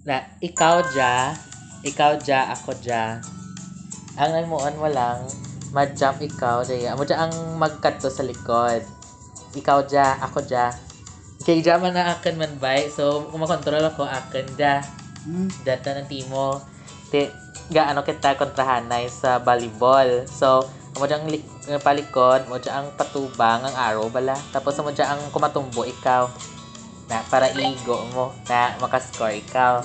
Na, ikaw ja, ako ja. Ang nagmuon mo lang, mag-jump ikaw, daya. Amo ja ang magkadto sa likod. Ikaw ja, ako ja. Kay ja man na akin man bay. So, kung makontrol ako, akin ja. Data ng timo. Gaano kita kontrahanay sa volleyball. So, amo ja ang palikod, mo ja ang patubang, ang arrow bala. Tapos amo ja ang kumatumbo ikaw. Na, para igo mo. Na, makascore ikaw.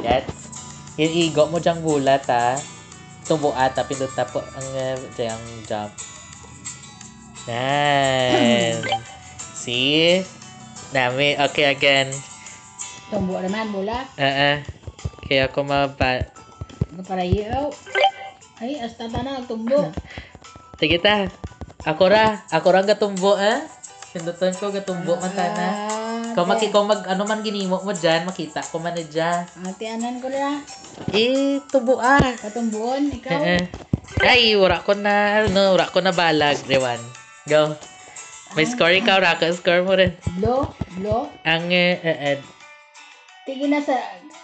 That's, yung igo mo dyang bulat ha. Tumbo ata, pindot na po ang dyang jump. Yan. See? Nami, okay again. Tumbo naman, bulat. Kaya ako Para iyo. Ay, hasta na tumbo. Sige ta. Ako ra ang gatumbo ha. Pindutan ko gatumbo man tana. Kung ano man ginimo mo dyan, makita ko man na dyan. Atianan ko na. Tubo Katumbuon, ikaw. Ay, wala ko na balag, Rewan. Go. May score ikaw, Raka. Score mo rin. Blow. Ang, Tigil na sa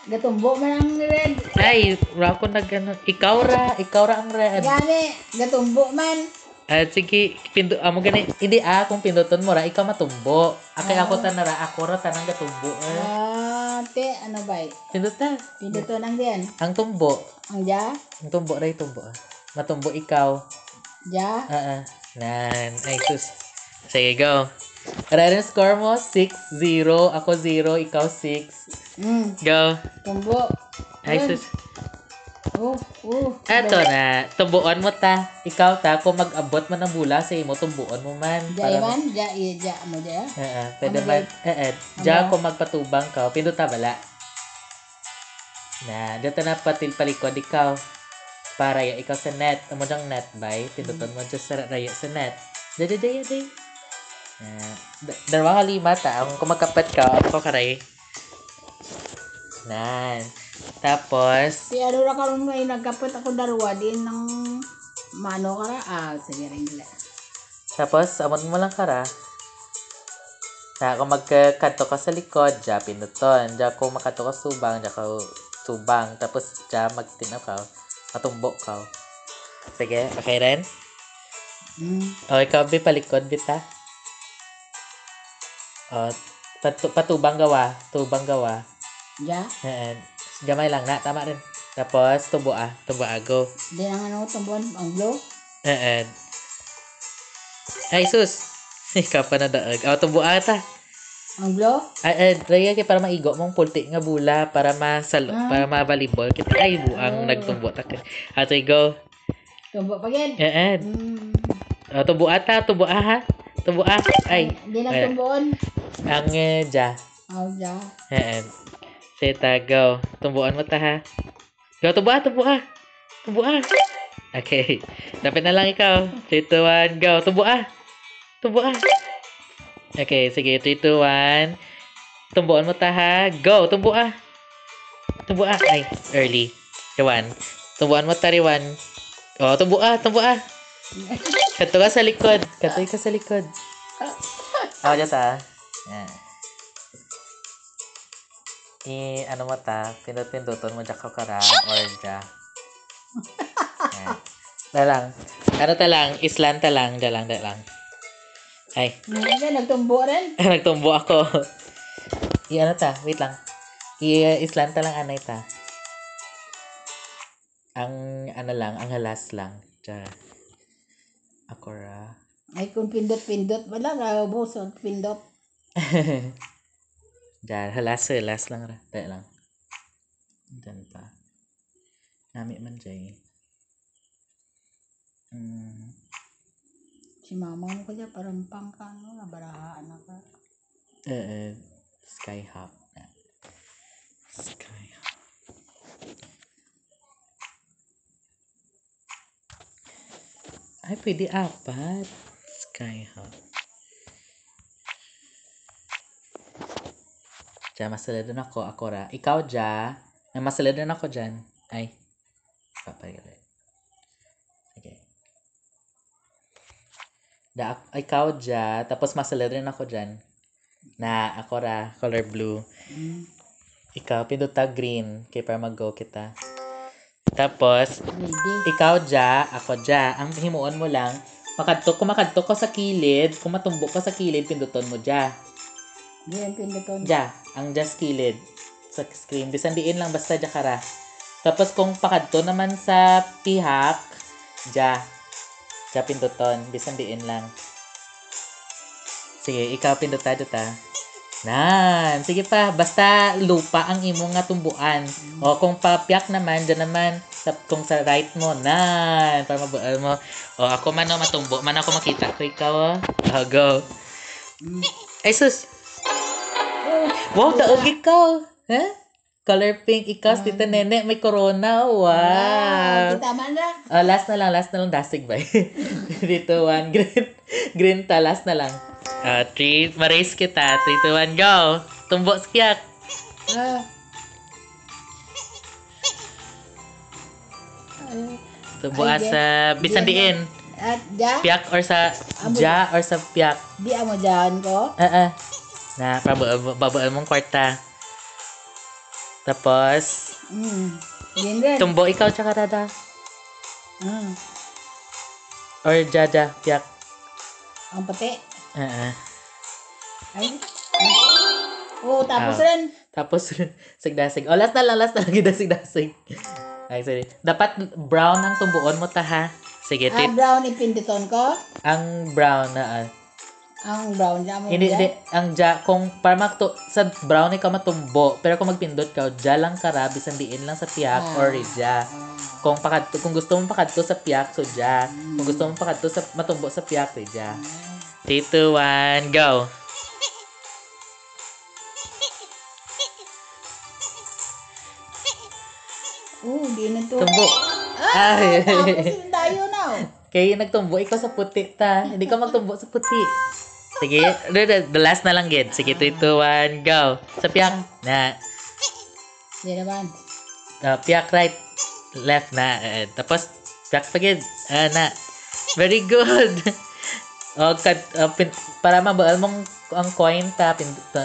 gatumbo man ang red. ay, wala ko na gano'n. Ikaw ra ang red. Gani, gatumbo man. Sige, mo gani, hindi kung pinduton mo ra, ikaw matumbo. Akay ako tanara, ako ra tanang gatumbo. Te, ano ba? Pindutan. Pinduton ang diyan. Ang tumbo. Ang ja? Ang tumbo ra, tumbo. Matumbo ikaw. Ja? Nan. Ay, sus. Sige, go. Kaya score mo, 6-0. Ako 0, ikaw 6. Go. Tumbo. Ay, sus. Eto na. Tumbuan mo ta. Ikaw ta, kung mag-abot man ng bula sa imo, tumbuan mo man. Ja man? Ja mo ja? Pwede man. Ja, kung magpatubang ka, pinduta bala. Na, dito na palikod ikaw. Para ya ikaw sa net. Amo dyang net bay. Pindutan mo dyan sa raya sa net. Day. Dalawa ka lima ta. Kung magkapat ka, ako karay. Nan. Tapos, si ano ra karon may nagkapit ako darwa din ng mano kara. Sige rin nila. Tapos, amon mo lang kara. Na, kung magkadto ka sa likod, dya pinuton. Dya kung makadto ka subang, dya ka subang. Tapos, dya magtinaw ka. Matumbo ka. Sige, okay rin? O, ikaw palikod, bita. O, patubang gawa. Tubang gawa. Ja? Gamay lang na, tama rin. Tapos, tumbo go. Di nang ano, tumbuan, ang blow? Ay, sus. Ikaw pa na daag. Tumbo ta. Ang blow? Raya para maigo mong pulti nga bula para para ma-volleyball. Kita ay buang nagtumbo ta. Ato go. Tumbo pa gid? Tumbo ha. Tumbo ay. Di nang tumbuon? Ang ja. Ja. Seta, go. Tumbuan mo ta ha. Go, tumbo Okay. Dapat na lang ikaw. 3, 2, 1, go. Tumbo Okay, sige. 3, 2, 1. Tumbuan mo ta ha. Go, tumbo Ay, early. Riwan. Tumbuan mo ta, Riwan. Tumbo Kato ka sa likod. Dyan ta. Yan. Ano mo ta, pinduton mo dyan kakara or dyan. Dalang. Ano ta lang, islan ta lang, dalang. Ay. Nagtumbo rin? Nagtumbo ako. Ano ta, wait lang. Islan ta lang anay ta. Ang ang halas lang. Diyan. Akora. Ay, kung pindot, wala nga, buson, pindot. Diyan, halas lang. Dahil lang. Diyan pa. Nami man dyan. Si mama mo kaya parang pangka, nabarahaan na ka. Skyhawk. Ay, pwede 4. Skyhawk. Diyan, masaladan ako. Akora. Ikaw, Diyan. Masaladan ako dyan. Ay. Papagali. Okay. Ikaw, Diyan. Tapos masaladan ako dyan. Na, Akora. Color blue. Ikaw, pinduta green. Okay, para mag-go kita. Tapos, Ready. ikaw dya, ako dya. Ang himuon mo lang, kung makadto ko sa kilid, kung matumbok ko sa kilid, pinduton mo dya. Di ang pinduton. Dya, ang dya sa kilid. Sa screen. Bisan diin lang, basta dya kara. Tapos, kung pakadto naman sa pihak, dya. Dya pinduton. Bisan diin lang. Sige, ikaw pinduta dito ta. Nan, sige pa, basta lupa ang imong nga tumbuan. O kung papiak naman, dyan naman, kung sa right mo, nan, para mabual mo. O ako man o matumbo, man ako makita ko ikaw go. Ay sus, wow, daog ikaw. Huh? Color pink, ikaw, Tita Nene, may corona, wow. Tama na. Last na lang, dasig ba? Dito, one, green ta, last na lang. 3, ma-race kita. 3, 2, 1, go! Tumbok siyak. Tumbok sa bisan diin. At ja? Piyak or sa ja or sa piyak. Di amo dyan ko? Na, babuan mong kwarta. Tapos, Din rin. tumbok ikaw tsaka dada. Or jaja, piyak. Ang pati. Ay. Tapos rin. Tapos, sigdasig. Last na lang, gidasig-dasig. Ay, sorry. Dapat brown ang tumbuon mo ta, ha? Sige, Brown ipinduton ko? ang brown na, Ang brown dyan mo Hindi, ang ja, kung para sa brown ikaw matumbo, pero kung magpindot ka, ja lang kara, bisan diin lang sa piyak or ja. Kung gusto mo pakadto sa piyak, so ja. Kung gusto mo pakadto sa matumbo sa piyak, ja. 3, 2, 1, go! Di na to. Tumbo. Tapos yung tayo na. Kaya nagtumbo, ikaw sa puti ta. Hindi ka magtumbo sa puti. Sige, the last na lang, Gid. Sige, 3, 2, 1, go! Sa piyak. Na. Di naman. Piyak right. Left na. Tapos, piyak pa, Gid. Na. Very good. Para mabaal mong ang coin ta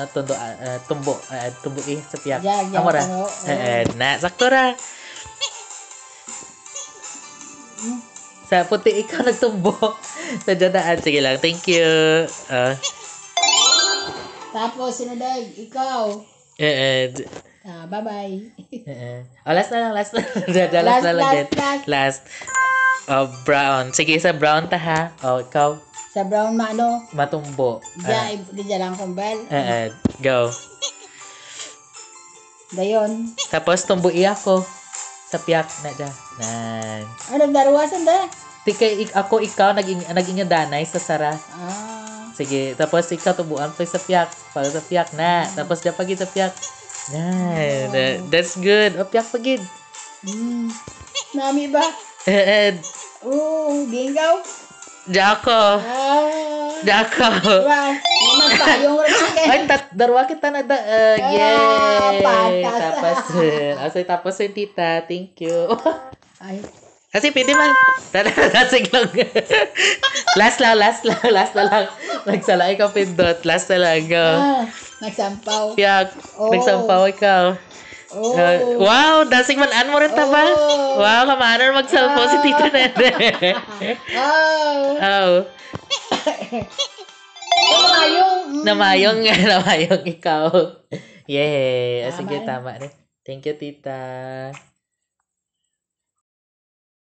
tumbo sa piyak. Amora. Na sakto ra. Sa puti ikaw nagtumbo. Sa dadaan. Sige lang. Thank you. Tapos sinunod ikaw. Bye-bye. Last na lang. Last na lang. Last. Brown. Sige, sa brown ta ha. Ikaw. Sa brown Matumbo. Di lang kumbal. Go. Dayon. Tapos tumbui ako. Sa piyak na dyan. Nan. Nagdaruwasan da? Ikaw, naging danay sa sara. Sige, tapos ikaw tubuan pa sa piyak. Para sa piyak na. Tapos dyan pagid sa piyak. Nan. That's good. Piyak pagid. Nami ba? Bingaw. Jako. Diba? Magpayong rin. Ay, darwa kita na yay! Patas. Tapos yung tita. Thank you. Ay. Kasi pwede man. Dasig lang. Last na lang. Nagsala ikaw pindot. Last na lang. Go. Nagsampaw. Piyak. Nagsampaw ikaw. Wow, dasig man mo rin ta ba? Wow, kamanar magsampaw si Tita Nene. Namayong ikaw. Yay. Sige, tama rin. Thank you, Tita.